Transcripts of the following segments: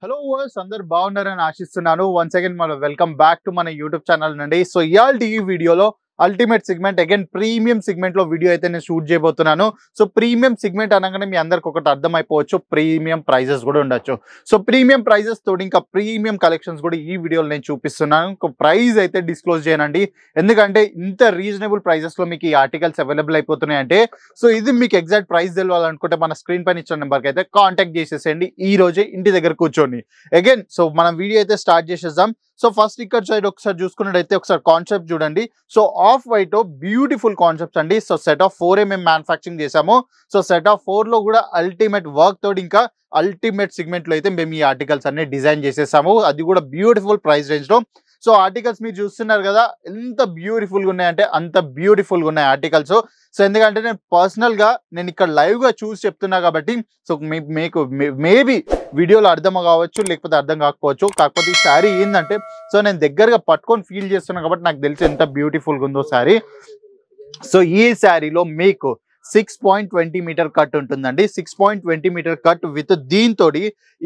Hello verse అందరు బాగున్నారని ఆశిస్తున్నాను. వన్స్ అగైన్ మన వెల్కమ్ బ్యాక్ టు మన యూట్యూబ్ ఛానల్ నుండి. సో ఇయాల్టి ఈ వీడియోలో ultimate segment again premium segment లో వీడియో అయితే నేను షూట్ చేయబోతున్నాను. సో ప్రీమియం సెగ్మెంట్ అనగానే మీ అందరికి ఒకటి అర్థమైపోవచ్చు, ప్రీమియం ప్రైజెస్ కూడా ఉండొచ్చు. సో ప్రీమియం ప్రైజెస్ తోటి ఇంకా ప్రీమియం కలెక్షన్స్ కూడా ఈ వీడియోలో నేను చూపిస్తున్నాను. ప్రైస్ అయితే డిస్క్లోజ్ చేయనండి, ఎందుకంటే ఇంత రీజనబుల్ ప్రైజెస్ లో మీకు ఈ ఆర్టికల్స్ అవైలబుల్ అయిపోతున్నాయి అంటే సో ఇది మీకు ఎగ్జాక్ట్ ప్రైస్ తెలియాలనుకుంటే మన స్క్రీన్ పైన ఇచ్చిన నెంబర్కి అయితే కాంటాక్ట్ చేసేసేయండి ఈ రోజే ఇంటి దగ్గర కూర్చోండి. అగైన్ సో మనం వీడియో అయితే స్టార్ట్ చేసేద్దాం. సో ఫస్ట్ ఇక్కడ సైడ్ ఒకసారి చూసుకున్నట్టయితే ఒకసారి కాన్సెప్ట్ చూడండి. So off white beautiful concepts అండి. సో సెట్ ఆఫ్ 4 మేము మ్యానుఫ్యాక్చరింగ్ చేసాము. సో సెట్ ఆఫ్ 4 లో కూడా అల్టిమేట్ వర్క్ తోటి ఇంకా అల్టిమేట్ సెగ్మెంట్ లో అయితే మేము ఈ ఆర్టికల్స్ అన్ని డిజైన్ చేసేసాము, అది కూడా బ్యూటిఫుల్ ప్రైస్ రేంజ్ లో. సో ఆర్టికల్స్ మీరు చూస్తున్నారు కదా ఎంత బ్యూటిఫుల్ గా ఉన్నాయంటే అంత బ్యూటిఫుల్ గా ఉన్నాయి ఆర్టికల్స్. సో ఎందుకంటే నేను పర్సనల్ గా నేను ఇక్కడ లైవ్ గా చూసి చెప్తున్నా కాబట్టి సో మీకు మేబీ వీడియోలో అర్థం కావచ్చు లేకపోతే అర్థం కాకపోవచ్చు. కాకపోతే ఈ శారీ ఏంటంటే సో నేను దగ్గరగా పట్టుకొని ఫీల్ చేస్తున్నా కాబట్టి నాకు తెలిసి ఎంత బ్యూటిఫుల్ గా ఉందో శారీ. సో ఈ శారీలో మీకు 6.20 మీటర్ కట్ ఉంటుందండి. 6.20 మీటర్ కట్ విత్ దీంతో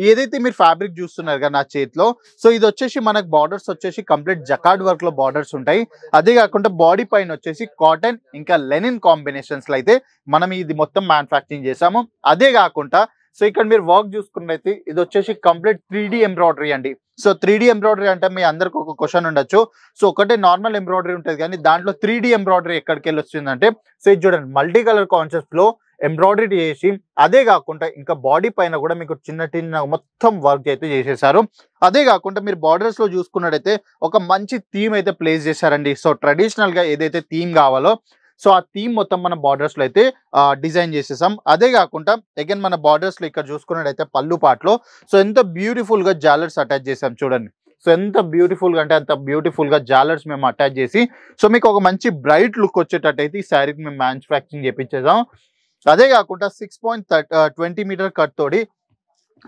ఏదైతే మీరు ఫ్యాబ్రిక్ చూస్తున్నారు కదా నా చేతిలో, సో ఇది వచ్చేసి మనకు బార్డర్స్ వచ్చేసి కంప్లీట్ జకార్డ్ వర్క్ లో బార్డర్స్ ఉంటాయి. అదే కాకుండా బాడీ పైన వచ్చేసి కాటన్ ఇంకా లెనిన్ కాంబినేషన్స్ లో అయితే మనం ఇది మొత్తం మ్యానుఫ్యాక్చరింగ్ చేసాము. అదే కాకుండా సో ఇక్కడ మీరు వర్క్ చూసుకున్నట్లయితే ఇది వచ్చేసి కంప్లీట్ 3D ఎంబ్రాయిడరీ అండి. సో 3D ఎంబ్రాయిడరీ అంటే మీ అందరికి ఒక క్వశ్చన్ ఉండొచ్చు, సో ఒకటే నార్మల్ ఎంబ్రాయిడరీ ఉంటుంది కానీ దాంట్లో 3D ఎంబ్రాయిడరీ ఎక్కడికి వెళ్ళి వచ్చిందంటే సో ఇది చూడండి మల్టీ కలర్ కాన్సెప్ట్ లో ఎంబ్రాయిడరీ చేసి అదే కాకుండా ఇంకా బాడీ పైన కూడా మీకు చిన్న చిన్న మొత్తం వర్క్ అయితే చేసేసారు. అదే కాకుండా మీరు బార్డర్స్ లో చూసుకున్నట్టయితే ఒక మంచి థీమ్ అయితే ప్లేస్ చేశారండి. సో ట్రెడిషనల్ గా ఏదైతే థీమ్ కావాలో సో ఆ థీమ్ మొత్తం మన బార్డర్స్ లో అయితే డిజైన్ చేసేసాం. అదే కాకుండా అగైన్ మన బార్డర్స్ లో ఇక్కడ చూసుకున్నట్టయితే పళ్ళు పాటలో సో ఎంత బ్యూటిఫుల్ గా జాలర్స్ అటాచ్ చేసాం చూడండి. సో ఎంత బ్యూటిఫుల్ గా అంటే అంత బ్యూటిఫుల్ గా జాలర్స్ మేము అటాచ్ చేసి సో మీకు ఒక మంచి బ్రైట్ లుక్ వచ్చేటట్టయితే ఈ శారీకి మేము మ్యానుఫ్యాక్చరింగ్ చేపించేసాం. అదే కాకుండా 6.20 మీటర్ కట్ తోటి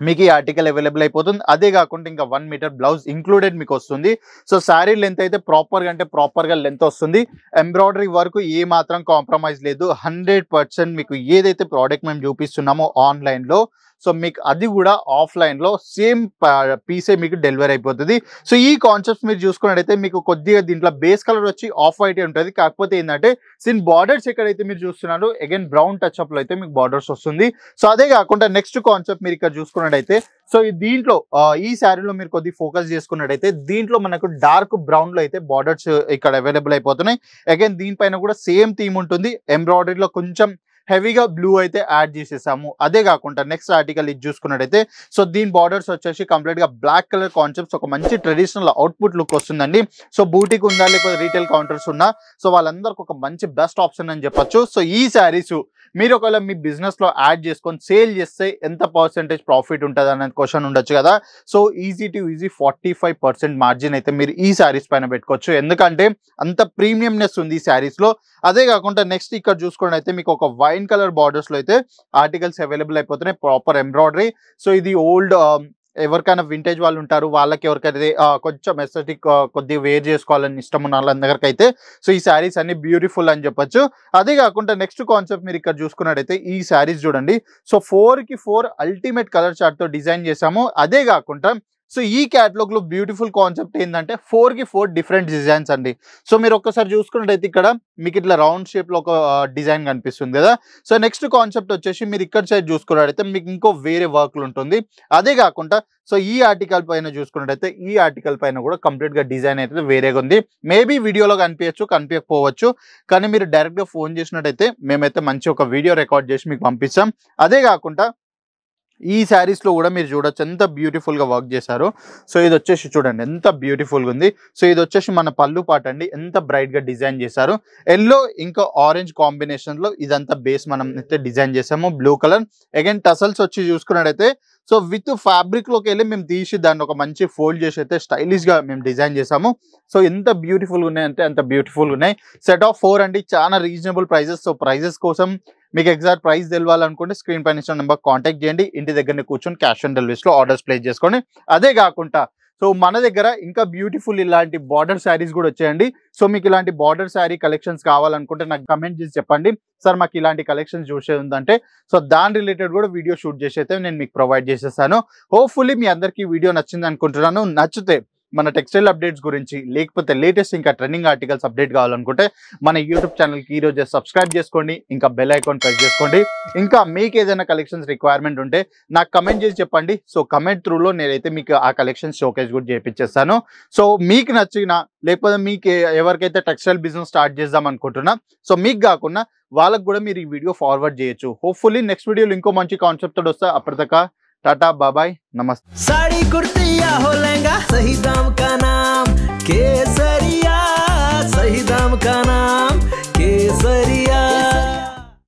మీకు ఈ ఆర్టికల్ అవైలబుల్ అయిపోతుంది. అదే కాకుండా ఇంకా 1 మీటర్ బ్లౌజ్ ఇంక్లూడెడ్ మీకు వస్తుంది. సో శారీ లెంత్ అయితే ప్రాపర్గా అంటే ప్రాపర్గా లెంత్ వస్తుంది. ఎంబ్రాయిడరీ వరకు ఏ మాత్రం కాంప్రమైజ్ లేదు. 100% మీకు ఏదైతే ప్రోడక్ట్ మేము చూపిస్తున్నామో ఆన్లైన్లో సో మీకు అది కూడా ఆఫ్లైన్లో సేమ్ పీసే మీకు డెలివరీ అయిపోతుంది. సో ఈ కాన్సెప్ట్స్ మీరు చూసుకున్నట్టయితే మీకు కొద్దిగా దీంట్లో బేస్ కలర్ వచ్చి ఆఫ్ వైట్ ఉంటుంది. కాకపోతే ఏంటంటే సిన్ బార్డర్స్ ఎక్కడైతే మీరు చూస్తున్నారు అగైన్ బ్రౌన్ టచ్అప్లో అయితే మీకు బార్డర్స్ వస్తుంది. సో అదే కాకుండా నెక్స్ట్ కాన్సెప్ట్ మీరు ఇక్కడ చూసుకున్నట్టయితే సో దీంట్లో ఈ శారీలో మీరు కొద్దిగా ఫోకస్ చేసుకున్నట్టయితే దీంట్లో మనకు డార్క్ బ్రౌన్ లో అయితే బార్డర్స్ ఇక్కడ అవైలబుల్ అయిపోతున్నాయి. అగైన్ దీనిపైన కూడా సేమ్ థీమ్ ఉంటుంది. ఎంబ్రాయిడరీలో కొంచెం హెవీగా బ్లూ అయితే యాడ్ చేసేసాము. అదే కాకుండా నెక్స్ట్ ఆర్టికల్ ఇది చూసుకున్నట్టయితే సో దీని బార్డర్స్ వచ్చేసి కంప్లీట్ గా బ్లాక్ కలర్ కాన్సెప్ట్స్ ఒక మంచి ట్రెడిషనల్ అవుట్పుట్ లుక్ వస్తుందండి. సో బూటీకి ఉందా లేకపోతే రీటైల్ కౌంటర్స్ ఉన్నా సో వాళ్ళందరికి ఒక మంచి బెస్ట్ ఆప్షన్ అని చెప్పొచ్చు. సో ఈ శారీస్ మీరు ఒకవేళ మీ బిజినెస్ లో యాడ్ చేసుకొని సేల్ చేస్తే ఎంత పర్సెంటేజ్ ప్రాఫిట్ ఉంటుంది అనేది క్వశ్చన్ ఉండొచ్చు కదా. సో ఈజీ 45% మార్జిన్ అయితే మీరు ఈ శారీస్ పైన పెట్టుకోవచ్చు, ఎందుకంటే అంత ప్రీమియంనెస్ ఉంది ఈ శారీస్ లో. అదే కాకుండా నెక్స్ట్ ఇక్కడ చూసుకున్నట్టయితే మీకు ఒక వైన్ కలర్ బార్డర్స్ లో అయితే ఆర్టికల్స్ అవైలబుల్ అయిపోతున్నాయి, ప్రాపర్ ఎంబ్రాయిడరీ. సో ఇది ఓల్డ్ ఎవరికైనా వింటేజ్ వాళ్ళు ఉంటారు, వాళ్ళకి ఎవరికైతే కొంచెం ఎస్థెటిక్ కొద్దిగా వేర్ చేసుకోవాలని ఇష్టం ఉన్న వాళ్ళందరికీ అయితే సో ఈ శారీస్ అన్ని బ్యూటిఫుల్ అని చెప్పొచ్చు. అదే కాకుండా నెక్స్ట్ కాన్సెప్ట్ మీరు ఇక్కడ చూసుకున్నట్టయితే ఈ శారీస్ చూడండి. సో 4కి 4 అల్టిమేట్ కలర్ చార్ట్ తో డిజైన్ చేసాము. అదే కాకుండా సో ఈ క్యాటలాగ్ లో బ్యూటిఫుల్ కాన్సెప్ట్ ఏంటంటే 4కి 4 డిఫరెంట్ డిజైన్స్ అండి. సో మీరు ఒక్కసారి చూసుకున్నట్టయితే ఇక్కడ మీకు ఇట్లా రౌండ్ షేప్ లో ఒక డిజైన్ కనిపిస్తుంది కదా. సో నెక్స్ట్ కాన్సెప్ట్ వచ్చేసి మీరు ఇక్కడ సైడ్ చూసుకున్నట్టయితే మీకు ఇంకో వేరే వర్క్లు ఉంటుంది. అదే కాకుండా సో ఈ ఆర్టికల్ పైన చూసుకున్నట్టయితే ఈ ఆర్టికల్ పైన కూడా కంప్లీట్ గా డిజైన్ అయితే వేరేగా ఉంది. మేబీ వీడియోలో కనిపించకపోవచ్చు, కానీ మీరు డైరెక్ట్ గా ఫోన్ చేసినట్టయితే మేమైతే మంచి ఒక వీడియో రికార్డ్ చేసి మీకు పంపిస్తాం. అదే కాకుండా ఈ శారీస్ లో కూడా మీరు చూడొచ్చు ఎంత బ్యూటిఫుల్ గా వర్క్ చేశారు. సో ఇది వచ్చేసి చూడండి ఎంత బ్యూటిఫుల్ గా ఉంది. సో ఇది వచ్చేసి మన పళ్ళు పాట అండి, ఎంత బ్రైట్ గా డిజైన్ చేశారు. ఎల్లో ఇంకా ఆరెంజ్ కాంబినేషన్ లో ఇదంతా బేస్ మనం అయితే డిజైన్ చేసాము. బ్లూ కలర్ అగైన్ టసల్స్ వచ్చి చూసుకున్నట్టయితే సో విత్ ఫ్యాబ్రిక్ లోకి వెళ్ళి మేము తీసి దాన్ని ఒక మంచి ఫోల్డ్ చేసి అయితే స్టైలిష్ గా మేము డిజైన్ చేసాము. సో ఎంత బ్యూటిఫుల్ గా ఉన్నాయంటే అంత బ్యూటిఫుల్ గా ఉన్నాయి. సెట్ ఆఫ్ 4 అండి, చాలా రీజనబుల్ ప్రైజెస్. సో ప్రైజెస్ కోసం మీకు ఎగ్జాక్ట్ ప్రైస్ తెలియాలనుకుంటే స్క్రీన్ పైన ఇచ్చిన నెంబర్ కాంటాక్ట్ చేయండి. ఇంటి దగ్గరనే కూర్చొని క్యాష్ ఆన్ డెలివరీస్ లో ఆర్డర్స్ ప్లేస్ చేసుకోండి. అదే కాకుండా సో మన దగ్గర ఇంకా బ్యూటిఫుల్ ఇలాంటి బార్డర్ శారీస్ కూడా వచ్చాయండి. సో మీకు ఇలాంటి బార్డర్ శారీ కలెక్షన్స్ కావాలనుకుంటే నాకు కమెంట్ చేసి చెప్పండి, సార్ మాకు ఇలాంటి కలెక్షన్స్ చూసే ఉందంటే సో దాని రిలేటెడ్ కూడా వీడియో షూట్ చేసి అయితే నేను మీకు ప్రొవైడ్ చేసేస్తాను. హోప్ఫుల్లీ మీ అందరికీ వీడియో నచ్చింది అనుకుంటున్నాను. నచ్చితే మన టెక్స్టైల్ అప్డేట్స్ గురించి లేకపోతే లేటెస్ట్ ఇంకా ట్రెండింగ్ ఆర్టికల్స్ అప్డేట్ కావాలనుకుంటే మన యూట్యూబ్ ఛానల్కి ఈరోజు సబ్స్క్రైబ్ చేసుకోండి, ఇంకా బెల్ ఐకాన్ ప్రెస్ చేసుకోండి. ఇంకా మీకు ఏదైనా కలెక్షన్స్ రిక్వైర్మెంట్ ఉంటే నాకు కమెంట్ చేసి చెప్పండి. సో కమెంట్ త్రూలో నేనైతే మీకు ఆ కలెక్షన్స్ షోకేస్ కూడా చేయించేస్తాను. సో మీకు నచ్చిన లేకపోతే మీకు ఎవరికైతే టెక్స్టైల్ బిజినెస్ స్టార్ట్ చేద్దాం అనుకుంటున్నా సో మీకు కాకుండా వాళ్ళకు కూడా మీరు ఈ వీడియో ఫార్వర్డ్ చేయొచ్చు. హోప్ఫుల్లీ నెక్స్ట్ వీడియోలో ఇంకో మంచి కాన్సెప్ట్ తోటి వస్తా. అప్పటిదాకా टाटा बाय बाय नमस्ते। साड़ी कुर्ती या हो लहंगा सही दाम का नाम केस